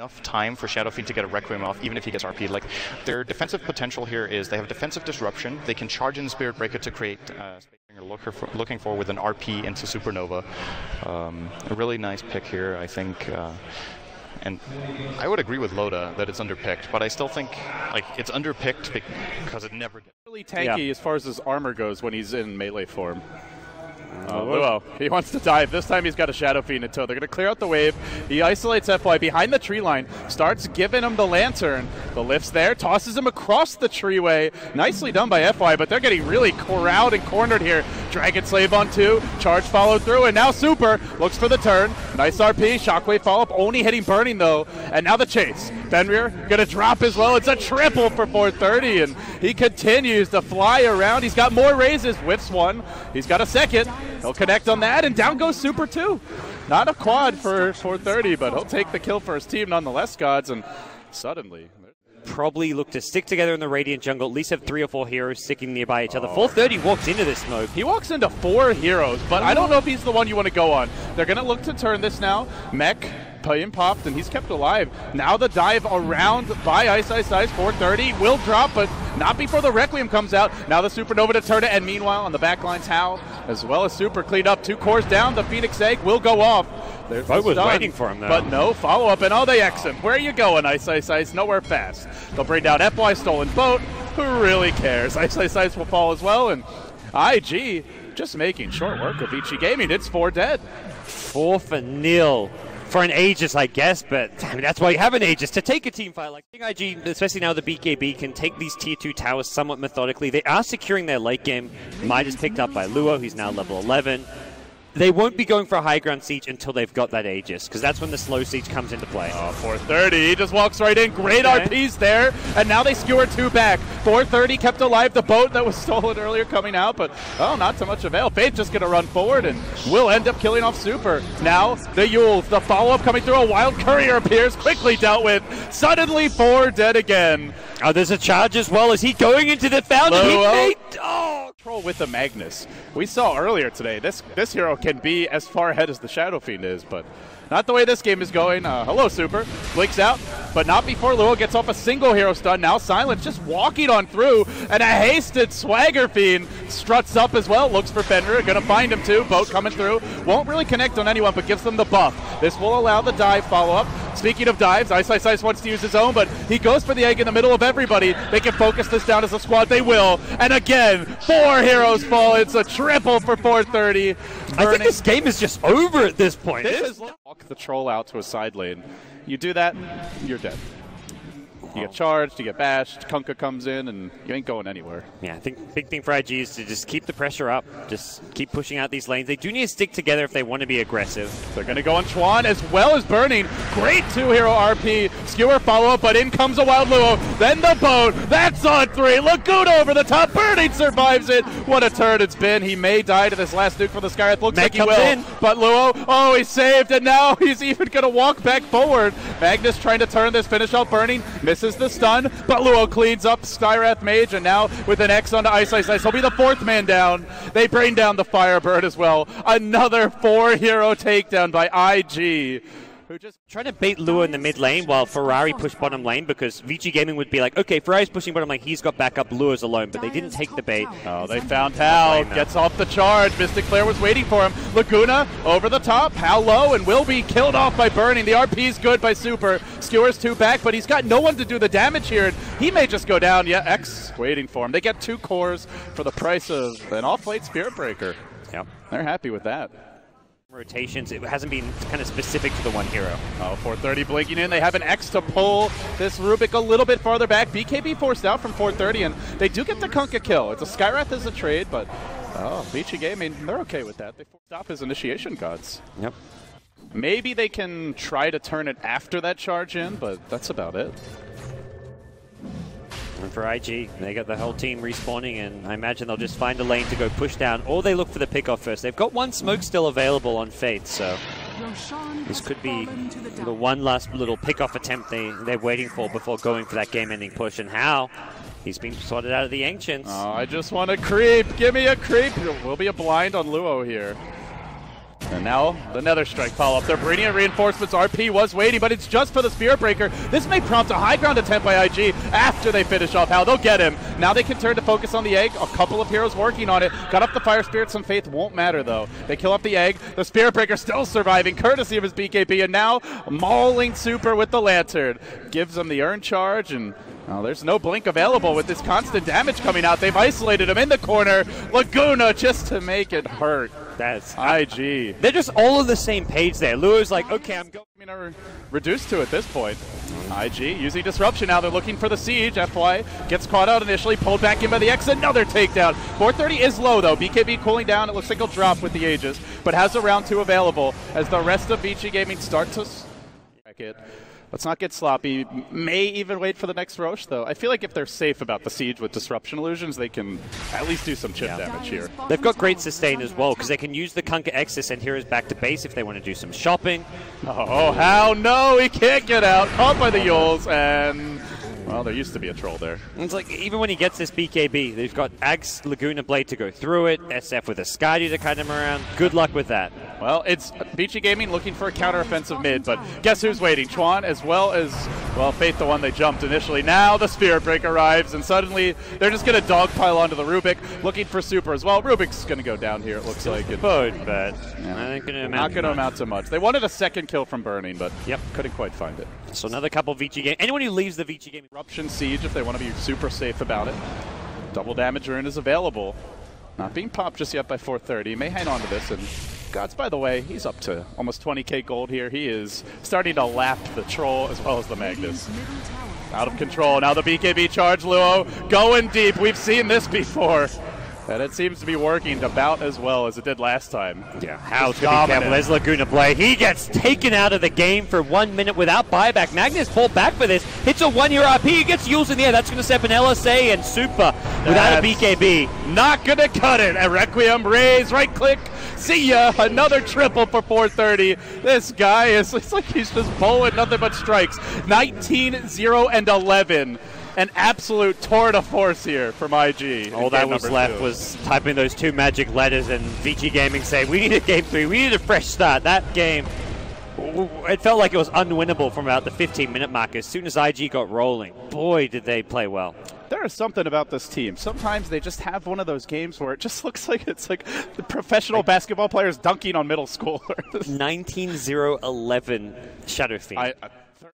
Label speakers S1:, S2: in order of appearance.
S1: enough time for Shadow Fiend to get a Requiem off, even if he gets RP'd. Like, their defensive potential here is they have defensive disruption. They can charge in Spirit Breaker to create looking for with an RP into Supernova. A really nice pick here, I think. And I would agree with Loda that it's underpicked, but I still think like it's underpicked because it never gets
S2: really tanky as far as his armor goes when he's in melee form. Luo, he wants to dive. This time he's got a Shadow Fiend in tow. They're going to clear out the wave. He isolates FY behind the tree line, starts giving him the lantern. The lift's there, tosses him across the treeway. Nicely done by FY, but they're getting really corralled and cornered here. Dragon Slave on 2, charge followed through, and now Super looks for the turn. Nice RP, Shockwave follow-up, only hitting Burning though. And now the chase. Fenrir going to drop as well. It's a triple for 430, and he continues to fly around. He's got more raises, whiffs one. He's got a second. He'll connect on that, and down goes Super 2. Not a quad for 430, but he'll take the kill for his team nonetheless, Gods, and suddenly...
S3: Probably look to stick together in the Radiant jungle, at least have 3 or 4 heroes sticking nearby each other. 430 walks into this smoke.
S2: He walks into 4 heroes, but I don't know if he's the one you want to go on. They're going to look to turn this now. Mech being popped, and he's kept alive. Now the dive around by iceiceice. 430 will drop, but not before the Requiem comes out. Now the Supernova to turn it, and meanwhile on the back lines, Hal, as well as Super cleaned up. 2 cores down, the Phoenix Egg will go off. There's
S3: I was waiting for him, though.
S2: But no follow-up, and they X him. Where are you going, iceiceice? Nowhere fast. They'll bring down FY, stolen boat. Who really cares? Iceiceice will fall as well, and IG just making short work of Vici Gaming. It's 4 dead.
S3: 4 for nil. For an Aegis, I guess, but I mean, that's why you have an Aegis, to take a team fight. Like IG, especially now the BKB, can take these tier 2 towers somewhat methodically. They are securing their late game. Mage is picked up by Luo, who's now level 11. They won't be going for a high ground siege until they've got that Aegis, because that's when the slow siege comes into play.
S2: 430, he just walks right in. Great RPs there, and now they skewer 2 back. 430 kept alive the boat that was stolen earlier coming out, but not so much avail. Faith just going to run forward and will end up killing off Super. Now the Yules, the follow-up coming through. A wild courier appears, quickly dealt with. Suddenly 4 dead again.
S3: Oh, there's a charge as well. Is he going into the fountain?
S2: Control with the Magnus. We saw earlier today, this hero can be as far ahead as the Shadow Fiend is, but not the way this game is going. Hello, Super. Blinks out, but not before Luo gets off a single hero stun. Now Silence just walking on through, and a hasted Swagger Fiend struts up as well. Looks for Fenrir, gonna find him too. Boat coming through. Won't really connect on anyone, but gives them the buff. This will allow the dive follow-up. Speaking of dives, iceiceice wants to use his own, but he goes for the egg in the middle of everybody. They can focus this down as a squad. They will. And again, 4 heroes fall. It's a triple for 430.
S3: I think this game is just over at this point.
S2: This is walk the troll out to a side lane. You do that, you're dead. You get charged, you get bashed, Kunkka comes in, and you ain't going anywhere.
S3: Yeah, I think big thing for IG is to just keep the pressure up. Just keep pushing out these lanes. They do need to stick together if they want to be aggressive.
S2: They're going to go on ChuaN as well as Burning. Great 2-hero RP. Skewer follow-up, but in comes a Wild Luo. Then the boat. That's on 3. Laguna over the top. Burning survives it. What a turn it's been. He may die to this last nuke for the Skywrath. Looks like he will. But Luo, he's saved, and now he's even going to walk back forward. Magnus trying to turn this, finish off Burning. Misses the stun, but Luo cleans up Skywrath Mage, and now with an X onto iceiceice, he'll be the 4th man down. They bring down the Firebird as well. Another 4-hero takedown by IG. Who just
S3: trying to bait Luo in the mid lane while Ferrari pushed bottom lane, because Vici Gaming would be like, okay, Ferrari's pushing bottom lane, he's got backup, Luo's alone, but they didn't take the bait.
S2: They found Hal, gets off the charge. Mystic Flare was waiting for him. Laguna over the top, Hal low, and will be killed off by Burning. The RP's good by Super. Skewers 2 back, but he's got no one to do the damage here. He may just go down. Yeah, X waiting for him. They get 2 cores for the price of an off-late Spirit Breaker.
S3: Yep.
S2: They're happy with that.
S3: Rotations, it hasn't been kind of specific to the one hero.
S2: 430 blinking in. They have an X to pull this Rubick a little bit farther back. BKB forced out from 430, and they do get the Kunkka kill. It's a Skywrath as a trade, but Vici Gaming, they're okay with that. They stop his initiation Gods.
S3: Yep.
S2: Maybe they can try to turn it after that charge in, but that's about it.
S3: And for IG, they got the whole team respawning, and I imagine they'll just find a lane to go push down, or they look for the pick-off first. They've got 1 smoke still available on Faith, so this could be the one last little pick-off attempt they're waiting for before going for that game-ending push. And Hal, he's been sorted out of the Ancients.
S2: I just want a creep. Give me a creep. Will be a blind on Luo here. And now the Nether Strike follow-up. They're bringing in reinforcements. RP was waiting, but it's just for the Spirit Breaker. This may prompt a high ground attempt by IG after they finish off How. They'll get him. Now they can turn to focus on the egg. A couple of heroes working on it. Got up the Fire Spirit. Some faith won't matter, though. They kill off the egg. The Spirit Breaker still surviving, courtesy of his BKB, and now mauling Super with the Lantern. Gives him the Urn Charge, and well, there's no blink available with this constant damage coming out. They've isolated him in the corner. Laguna just to make it hurt.
S3: That's
S2: IG.
S3: They're just all on the same page there. Luo's like, okay, I'm going.
S2: I mean, are reduced to at this point. IG using Disruption now. They're looking for the Siege. FY gets caught out initially, pulled back in by the X. Another takedown. 430 is low, though. BKB cooling down. It looks like he'll drop with the Aegis, but has a round 2 available as the rest of Vici Gaming start to wreck it. Let's not get sloppy. May even wait for the next Roche, though. I feel like if they're safe about the Siege with Disruption Illusions, they can at least do some chip damage here.
S3: They've got great sustain as well, because they can use the Kunkka X to send heroes back to base if they want to do some shopping.
S2: Oh, how? No, he can't get out. Caught by the Yules, and well, there used to be a troll there.
S3: It's like, even when he gets this BKB, they've got Axe, Laguna Blade to go through it, SF with a Skywrath to kite him around. Good luck with that.
S2: Well, it's Vici Gaming looking for a counter-offensive mid, but guess who's waiting? ChuaN, as well as, well, Faith, the one they jumped initially. Now the Spirit Break arrives, and suddenly they're just going to dogpile onto the Rubick, looking for Super as well. Rubick's going to go down here, it looks like.
S3: But yeah.
S2: Not going to amount to much. They wanted a second kill from Burning, but couldn't quite find it.
S3: So another couple of Vici Gaming. Anyone who leaves the Vici Gaming.
S2: Disruption Siege if they want to be super safe about it. Double damage rune is available. Not being popped just yet by 430. May hang on to this, and Gods, by the way, he's up to almost 20k gold here. He is starting to lap the Troll as well as the Magnus. Out of control. Now the BKB charge, Luo going deep. We've seen this before. And it seems to be working about as well as it did last time.
S3: Yeah, How's going to be careful. There's Laguna Blade. He gets taken out of the game for 1 minute without buyback. Magnus pulled back for this. Hits a 1-year RP. He gets Yules in the air. That's going to set up an LSA and Super without a BKB.
S2: Not going to cut it. A Requiem raise, right click. See ya. Another triple for 430. This guy is, it's like he's just bowling nothing but strikes. 19, 0, and 11. An absolute tour de force here from IG.
S3: All that was left was typing those 2 magic letters and Vici Gaming saying, we need a game 3, we need a fresh start. That game, it felt like it was unwinnable from about the 15-minute mark. As soon as IG got rolling, boy, did they play well.
S2: There is something about this team. Sometimes they just have one of those games where it just looks like it's like the professional basketball players dunking on middle schoolers.
S3: 19-0-11 Shadow Fiend.